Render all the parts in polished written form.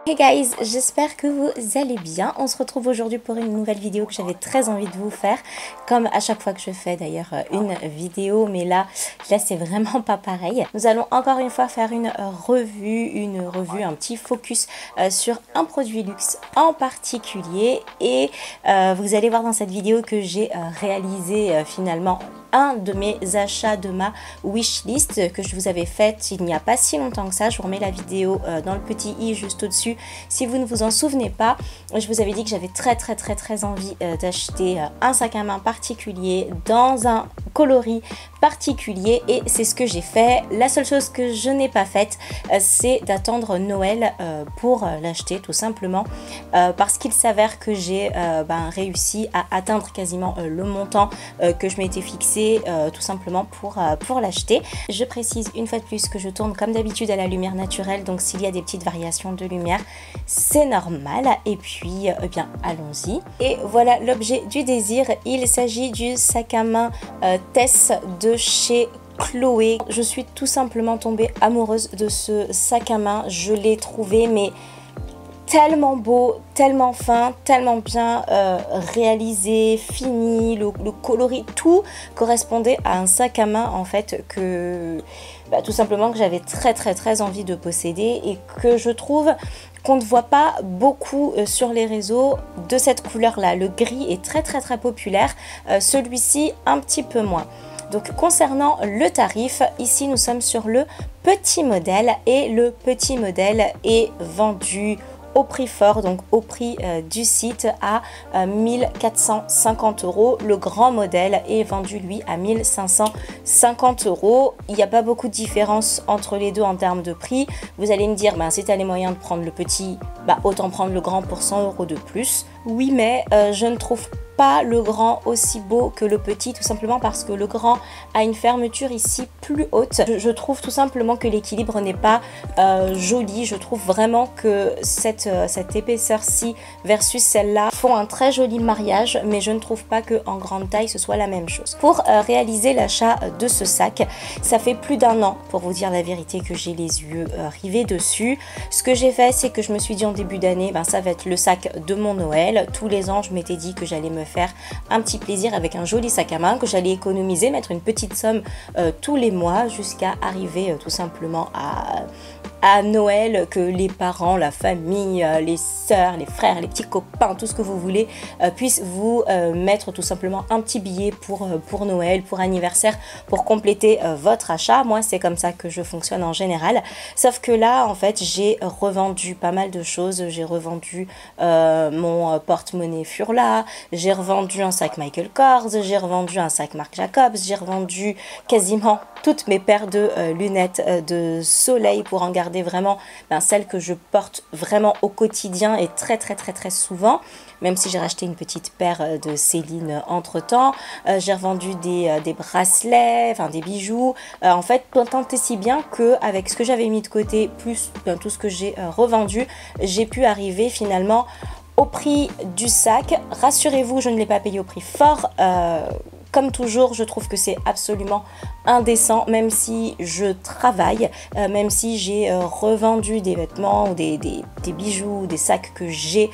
Hey guys, j'espère que vous allez bien. On se retrouve aujourd'hui pour une nouvelle vidéo que j'avais très envie de vous faire, comme à chaque fois que je fais d'ailleurs une vidéo, mais là c'est vraiment pas pareil. Nous allons encore une fois faire une revue, un petit focus sur un produit luxe en particulier, et vous allez voir dans cette vidéo que j'ai réalisé finalement un de mes achats de ma wishlist que je vous avais fait il n'y a pas si longtemps que ça. Je vous remets la vidéo dans le petit i juste au-dessus si vous ne vous en souvenez pas. Je vous avais dit que j'avais très envie d'acheter un sac à main particulier dans un coloris particulier, et c'est ce que j'ai fait. La seule chose que je n'ai pas faite, c'est d'attendre Noël pour l'acheter, tout simplement parce qu'il s'avère que j'ai réussi à atteindre quasiment le montant que je m'étais fixé, tout simplement pour l'acheter. Je précise une fois de plus que je tourne comme d'habitude à la lumière naturelle, donc s'il y a des petites variations de lumière, c'est normal. Et puis eh bien allons-y. Et voilà l'objet du désir. Il s'agit du sac à main Tess de chez Chloé. Je suis tout simplement tombée amoureuse de ce sac à main. Je l'ai trouvé mais tellement beau, tellement fin, tellement bien réalisé, fini, le coloris, tout correspondait à un sac à main en fait que tout simplement que j'avais très envie de posséder, et que je trouve qu'on ne voit pas beaucoup sur les réseaux de cette couleur là. Le gris est très populaire, celui-ci un petit peu moins. Donc concernant le tarif, ici nous sommes sur le petit modèle, et le petit modèle est vendu au prix fort, donc au prix du site, à 1450 €. Le grand modèle est vendu lui à 1550 €. Il n'y a pas beaucoup de différence entre les deux en termes de prix. Vous allez me dire, si tu as les moyens de prendre le petit, autant prendre le grand pour 100 € de plus. Oui, mais je ne trouve pas le grand aussi beau que le petit, tout simplement parce que le grand a une fermeture ici plus haute. Je trouve tout simplement que l'équilibre n'est pas joli. Je trouve vraiment que cette épaisseur-ci versus celle-là font un très joli mariage, mais je ne trouve pas que en grande taille ce soit la même chose. Pour réaliser l'achat de ce sac, ça fait plus d'un an, pour vous dire la vérité, que j'ai les yeux rivés dessus. Ce que j'ai fait, c'est que je me suis dit en début d'année, ça va être le sac de mon Noël. Tous les ans, je m'étais dit que j'allais me faire un petit plaisir avec un joli sac à main, que j'allais économiser, mettre une petite somme tous les mois jusqu'à arriver tout simplement à Noël, que les parents, la famille, les sœurs, les frères, les petits copains, tout ce que vous voulez, puissent vous mettre tout simplement un petit billet pour Noël, pour anniversaire, pour compléter votre achat. Moi, c'est comme ça que je fonctionne en général. Sauf que là, en fait, j'ai revendu pas mal de choses. J'ai revendu mon porte-monnaie Furla, j'ai revendu un sac Michael Kors, j'ai revendu un sac Marc Jacobs, j'ai revendu quasiment toutes mes paires de lunettes de soleil pour en garder vraiment celles que je porte vraiment au quotidien et très souvent, même si j'ai racheté une petite paire de Céline entre temps. J'ai revendu des bracelets, des bijoux, en fait tant et si bien que avec ce que j'avais mis de côté plus tout ce que j'ai revendu, j'ai pu arriver finalement au prix du sac. Rassurez-vous, je ne l'ai pas payé au prix fort. Comme toujours, je trouve que c'est absolument indécent, même si je travaille, même si j'ai revendu des vêtements ou des bijoux, des sacs que j'ai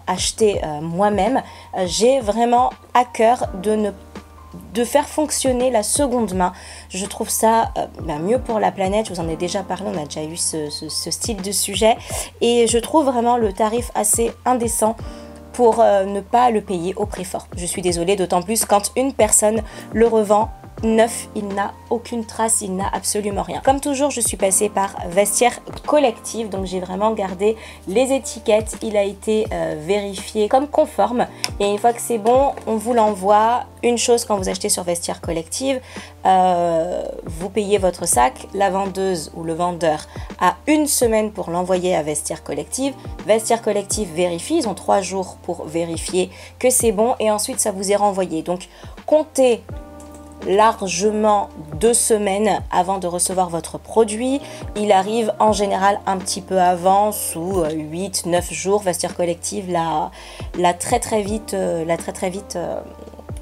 achetés moi-même. J'ai vraiment à cœur de faire fonctionner la seconde main. Je trouve ça mieux pour la planète. Je vous en ai déjà parlé, on a déjà eu ce style de sujet, et je trouve vraiment le tarif assez indécent pour ne pas le payer au prix fort. Je suis désolée, d'autant plus quand une personne le revend neuf, il n'a aucune trace, il n'a absolument rien. Comme toujours, je suis passée par Vestiaire Collective, donc j'ai vraiment gardé les étiquettes. Il a été vérifié comme conforme, et une fois que c'est bon, on vous l'envoie. Une chose, quand vous achetez sur Vestiaire Collective, vous payez votre sac, la vendeuse ou le vendeur a une semaine pour l'envoyer à Vestiaire Collective. Vestiaire Collective vérifie, ils ont 3 jours pour vérifier que c'est bon, et ensuite ça vous est renvoyé. Donc comptez largement 2 semaines avant de recevoir votre produit. Il arrive en général un petit peu avant, sous 8-9 jours. Vestiaire Collective l'a très vite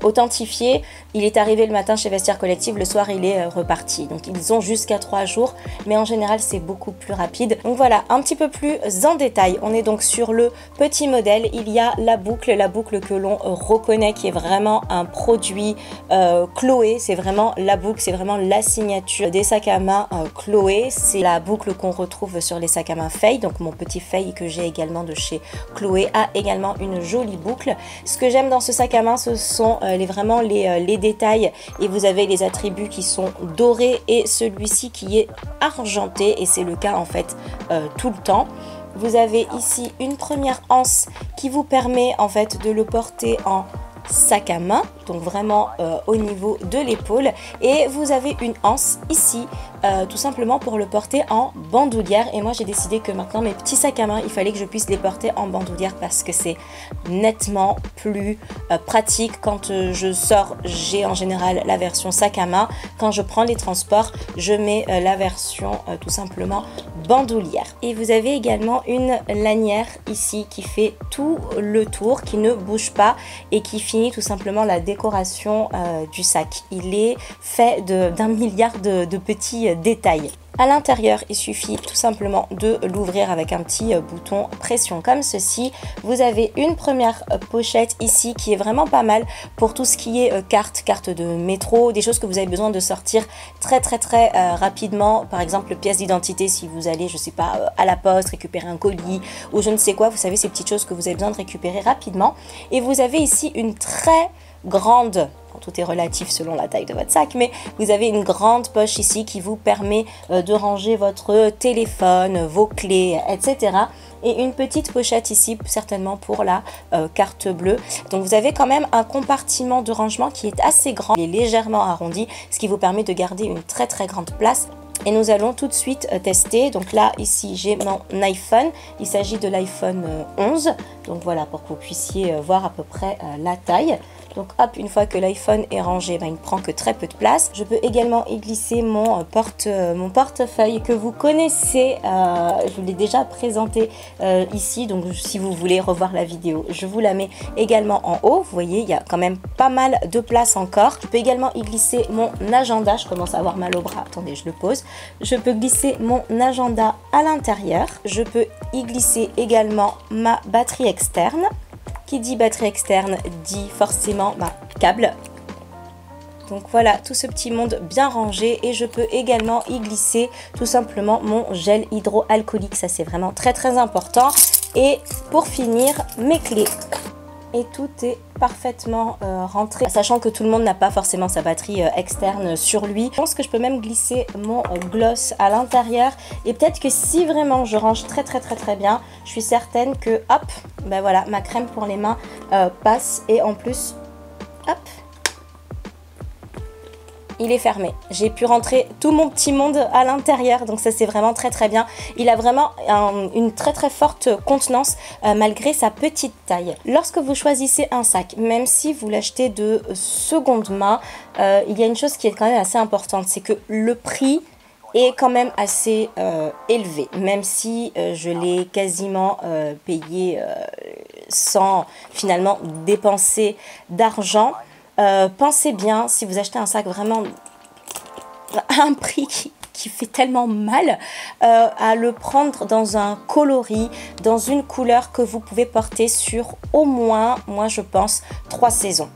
authentifié. Il est arrivé le matin chez Vestiaire Collective, le soir il est reparti. Donc ils ont jusqu'à 3 jours, mais en général c'est beaucoup plus rapide. Donc voilà, un petit peu plus en détail. On est donc sur le petit modèle. Il y a la boucle que l'on reconnaît, qui est vraiment un produit Chloé. C'est vraiment la boucle, c'est vraiment la signature des sacs à main Chloé. C'est la boucle qu'on retrouve sur les sacs à main Faye. Donc mon petit Faye que j'ai également de chez Chloé a également une jolie boucle. Ce que j'aime dans ce sac à main, ce sont vraiment les détails, et vous avez les attributs qui sont dorés et celui-ci qui est argenté, et c'est le cas en fait tout le temps. Vous avez ici une première anse qui vous permet en fait de le porter en sac à main, donc vraiment au niveau de l'épaule, et vous avez une anse ici tout simplement pour le porter en bandoulière. Et moi j'ai décidé que maintenant mes petits sacs à main, il fallait que je puisse les porter en bandoulière parce que c'est nettement plus pratique. Quand je sors, j'ai en général la version sac à main. Quand je prends les transports, je mets la version tout simplement bandoulière. Et vous avez également une lanière ici qui fait tout le tour, qui ne bouge pas et qui finit tout simplement la décoration du sac. Il est fait d'un milliard de petits détails. À l'intérieur, il suffit tout simplement de l'ouvrir avec un petit bouton pression comme ceci. Vous avez une première pochette ici qui est vraiment pas mal pour tout ce qui est carte de métro, des choses que vous avez besoin de sortir très rapidement. Par exemple, pièce d'identité si vous allez, je sais pas, à la poste, récupérer un colis ou je ne sais quoi. Vous savez, ces petites choses que vous avez besoin de récupérer rapidement. Et vous avez ici une très grande, tout est relatif selon la taille de votre sac, mais vous avez une grande poche ici qui vous permet de ranger votre téléphone, vos clés, etc. Et une petite pochette ici, certainement pour la carte bleue. Donc vous avez quand même un compartiment de rangement qui est assez grand, il est légèrement arrondi, ce qui vous permet de garder une très grande place. Et nous allons tout de suite tester. Donc là, ici, j'ai mon iPhone. Il s'agit de l'iPhone 11. Donc voilà, pour que vous puissiez voir à peu près la taille. Donc hop, une fois que l'iPhone est rangé, il ne prend que très peu de place. Je peux également y glisser mon portefeuille que vous connaissez. Je vous l'ai déjà présenté ici. Donc si vous voulez revoir la vidéo, je vous la mets également en haut. Vous voyez, il y a quand même pas mal de place encore. Je peux également y glisser mon agenda. Je commence à avoir mal au bras. Attendez, je le pose. Je peux glisser mon agenda à l'intérieur. Je peux y glisser également ma batterie externe. Qui dit batterie externe dit forcément câble. Donc voilà, tout ce petit monde bien rangé, et je peux également y glisser tout simplement mon gel hydroalcoolique. Ça c'est vraiment très important. Et pour finir, mes clés. Et tout est parfaitement rentré, sachant que tout le monde n'a pas forcément sa batterie externe sur lui. Je pense que je peux même glisser mon gloss à l'intérieur, et peut-être que si vraiment je range très bien, je suis certaine que hop, ben voilà, ma crème pour les mains passe, et en plus hop, il est fermé. J'ai pu rentrer tout mon petit monde à l'intérieur, donc ça c'est vraiment très bien. Il a vraiment une très forte contenance malgré sa petite taille. Lorsque vous choisissez un sac, même si vous l'achetez de seconde main, il y a une chose qui est quand même assez importante, c'est que le prix est quand même assez élevé, même si je l'ai quasiment payé sans finalement dépenser d'argent. Pensez bien, si vous achetez un sac vraiment à un prix qui fait tellement mal, à le prendre dans un coloris, dans une couleur que vous pouvez porter sur au moins, moi je pense, 3 saisons.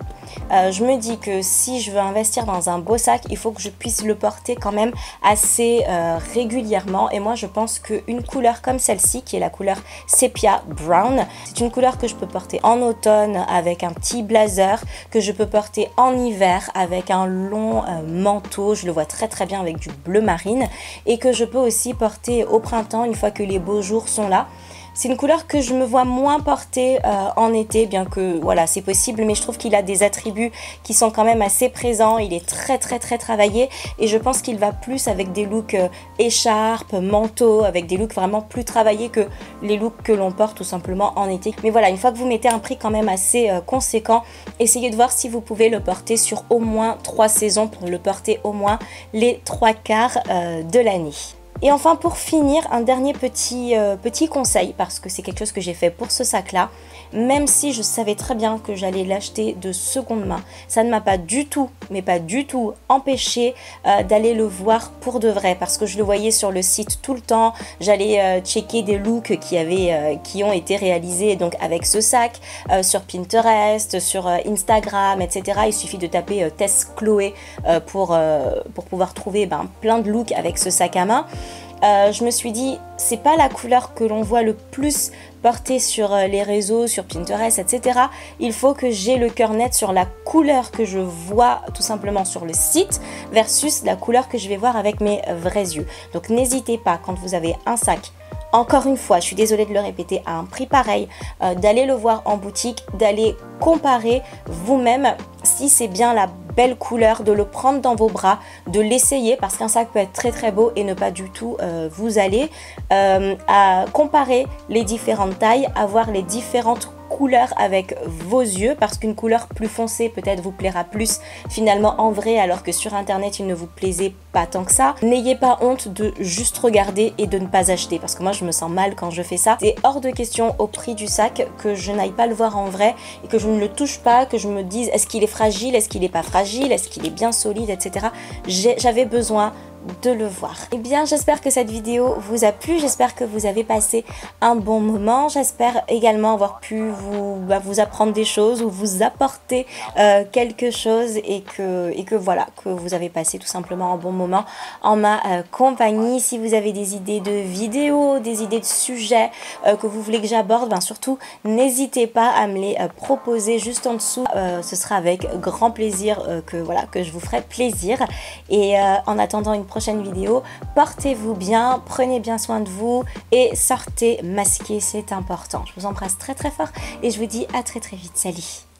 Je me dis que si je veux investir dans un beau sac, il faut que je puisse le porter quand même assez régulièrement. Et moi je pense qu'une couleur comme celle-ci, qui est la couleur Sepia Brown, c'est une couleur que je peux porter en automne avec un petit blazer, que je peux porter en hiver avec un long manteau, je le vois très bien avec du bleu marine, et que je peux aussi porter au printemps une fois que les beaux jours sont là. C'est une couleur que je me vois moins porter en été, bien que voilà, c'est possible, mais je trouve qu'il a des attributs qui sont quand même assez présents. Il est très travaillé, et je pense qu'il va plus avec des looks écharpe, manteau, avec des looks vraiment plus travaillés que les looks que l'on porte tout simplement en été. Mais voilà, une fois que vous mettez un prix quand même assez conséquent, essayez de voir si vous pouvez le porter sur au moins 3 saisons, pour le porter au moins les 3/4 de l'année. Et enfin pour finir, un dernier petit conseil, parce que c'est quelque chose que j'ai fait pour ce sac là, même si je savais très bien que j'allais l'acheter de seconde main, ça ne m'a pas du tout, mais pas du tout empêché d'aller le voir pour de vrai, parce que je le voyais sur le site tout le temps, j'allais checker des looks qui ont été réalisés donc avec ce sac, sur Pinterest, sur Instagram, etc. Il suffit de taper Tess Chloé pour pouvoir trouver plein de looks avec ce sac à main. Je me suis dit, c'est pas la couleur que l'on voit le plus portée sur les réseaux, sur Pinterest, etc. Il faut que j'ai le cœur net sur la couleur que je vois tout simplement sur le site versus la couleur que je vais voir avec mes vrais yeux. Donc n'hésitez pas, quand vous avez un sac, encore une fois, je suis désolée de le répéter, à un prix pareil, d'aller le voir en boutique, d'aller comparer vous-même si c'est bien la belle couleur, de le prendre dans vos bras, de l'essayer, parce qu'un sac peut être très très beau et ne pas du tout vous aller, à comparer les différentes tailles, à voir les différentes couleurs avec vos yeux, parce qu'une couleur plus foncée peut-être vous plaira plus finalement en vrai, alors que sur internet il ne vous plaisait pas tant que ça. N'ayez pas honte de juste regarder et de ne pas acheter, parce que moi je me sens mal quand je fais ça. C'est hors de question au prix du sac que je n'aille pas le voir en vrai et que je ne le touche pas, que je me dise est-ce qu'il est fragile, est-ce qu'il n'est pas fragile, est-ce qu'il est bien solide, etc. J'avais besoin de le voir. Eh bien, j'espère que cette vidéo vous a plu, j'espère que vous avez passé un bon moment, j'espère également avoir pu vous apprendre des choses ou vous apporter quelque chose et que voilà, que vous avez passé tout simplement un bon moment en ma compagnie. Si vous avez des idées de vidéos, des idées de sujets que vous voulez que j'aborde, surtout n'hésitez pas à me les proposer juste en dessous, ce sera avec grand plaisir que je vous ferai plaisir. Et en attendant une prochaine vidéo, portez-vous bien, prenez bien soin de vous et sortez masqué, c'est important. Je vous embrasse très très fort et je vous dis à très très vite. Salut!